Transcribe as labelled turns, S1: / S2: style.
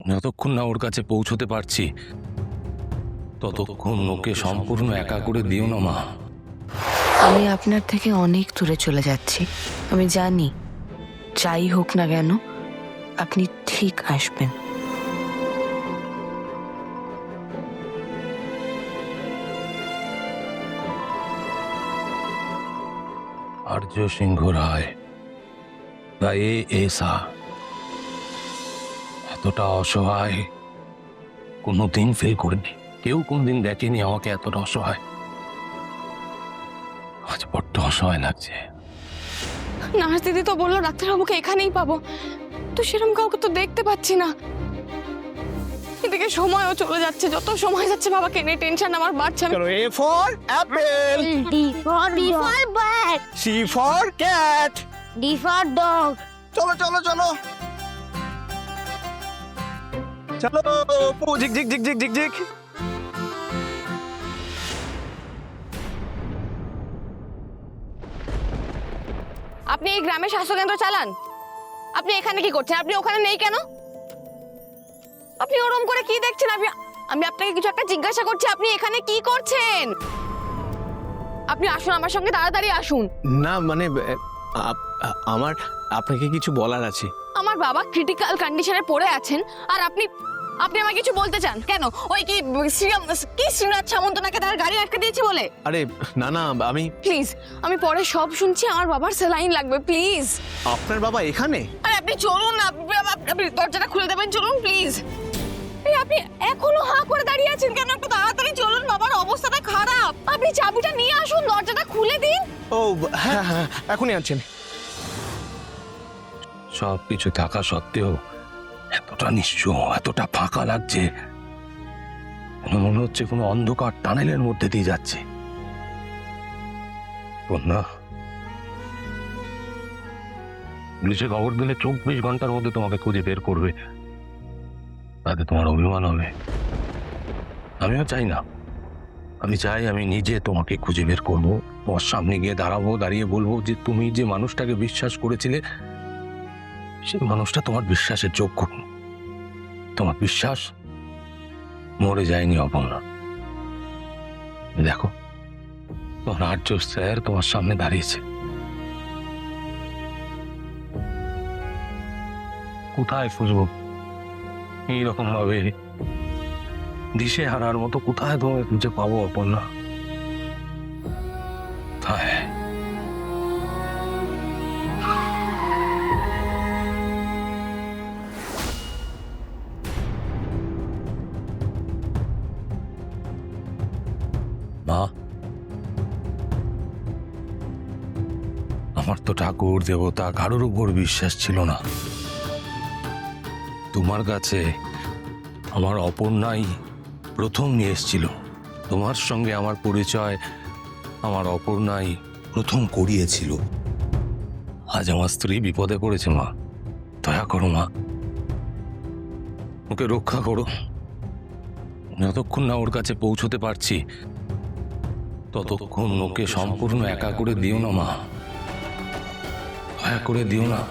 S1: যতক্ষণ না ওর কাছে পৌঁছতে পারছি ততক্ষণ ওকে সম্পূর্ণ একা করে দিও না মা।
S2: আমি আপনার থেকে অনেক দূরে চলে যাচ্ছি। আমি জানি যাই হোক না কেন আপনি ঠিক আসবেন।
S1: আর্য সিংহ রায় বা এসা এতটা অসহায় কোনোদিন ফিল করিনি। কেউ কোনদিন দেখেনি আমাকে এতটা অসহায়। আজ বড্ড অসহায় লাগছে।
S3: নার্স দিদি তো বললো ডাক্তারবাবুকে এখানেই পাবো, তো সেরকম কাউকে তো দেখতে পাচ্ছি না। এদিকে সময়ও চলে যাচ্ছে, যত সময় যাচ্ছে বাবাকে নিয়ে টেনশন আমার বাড়ছে।
S4: চলো, A for apple,
S5: D for bird.
S4: C for cat.
S5: D for dog.
S4: চলো চলো চলো চলো, ঝিক ঝিক ঝিক ঝিক ঝিক ঝিক।
S3: আপনি এই গ্রামের স্বাস্থ্যকেন্দ্র চালান, আপনি এখানে কি করছেন? আপনি ওখানে নেই কেন? আপনি ওরম করে কি দেখছেন? আমি আপনাকে কিছু একটা জিজ্ঞাসা করছি, আপনি এখানে কি করছেন? আপনি আসুন আমার সঙ্গে, তাড়াতাড়ি আসুন।
S4: না মানে আমার আপনাকে কিছু বলার আছে।
S3: আমার বাবা ক্রিটিক্যাল কন্ডিশনে পড়ে আছেন আর আপনি আমাকে কিছু বলতে চান কেন? ওই কি শ্রীনাথ সামন্তনাকে তার গাড়ি আটকে দিয়েছে বলে?
S4: আরে না না, আমি
S3: প্লিজ, আমি পরে সব শুনছি। আমার বাবার স্যালাইন লাগবে, প্লিজ।
S4: আপনার বাবা এখানে?
S3: আরে আপনি চলুন না, আপনি দরজাটা খুলে দেবেন, চলুন প্লিজ। এই আপনি এখনো হাঁ করে দাঁড়িয়ে আছেন কেন? একটু তাড়াতাড়ি চলুন, বাবার অবস্থাটা খারাপ। আপনি চাবিটা নিয়ে আসুন, দরজাটা খুলে দিন।
S4: ও হ্যাঁ হ্যাঁ, এখনই আনছেন।
S1: সবকিছু থাকা সত্ত্বেও এতটা নিশ্চয়, এতটা ফাঁকা লাগছে, মনে হচ্ছে কোনো অন্ধকার টানেলের মধ্যে দিয়ে যাচ্ছে। না, পুলিশে খবর দিলে 24 ঘন্টার মধ্যে তোমাকে খুঁজে বের করবে, তাতে তোমার অভিমান হবে। আমিও চাই না। আমি চাই আমি নিজে তোমাকে খুঁজে বের করবো, তোমার সামনে গিয়ে দাঁড়াবো, দাঁড়িয়ে বলবো যে তুমি যে মানুষটাকে বিশ্বাস করেছিলে সেই মানুষটা তোমার বিশ্বাসের যোগ্য। তোমার বিশ্বাস মরে যায়নি অপর্ণা। দেখো, তোমার আর্য স্যার তোমার সামনে দাঁড়িয়েছে। কোথায় খুঁজবো এইরকম ভাবে দিশে হারার মতো? কোথায় তোমায় খুঁজে পাবো অপর্ণা? কোথায়? মা, আমার তো ঠাকুর দেবতা কারোর উপর বিশ্বাস ছিল না। তোমার কাছে আমার অপর্ণাই প্রথম নিয়ে এসেছিল। তোমার সঙ্গে আমার পরিচয় আমার অপর্ণাই প্রথম করিয়েছিল। আজ আমার স্ত্রী বিপদে পড়েছে মা, দয়া করো মা, ওকে রক্ষা করো। যতক্ষণ না ওর কাছে পৌঁছতে পারছি ততক্ষণ ওকে সম্পূর্ণ একা করে দিও না মা, দয়া করে দিও না।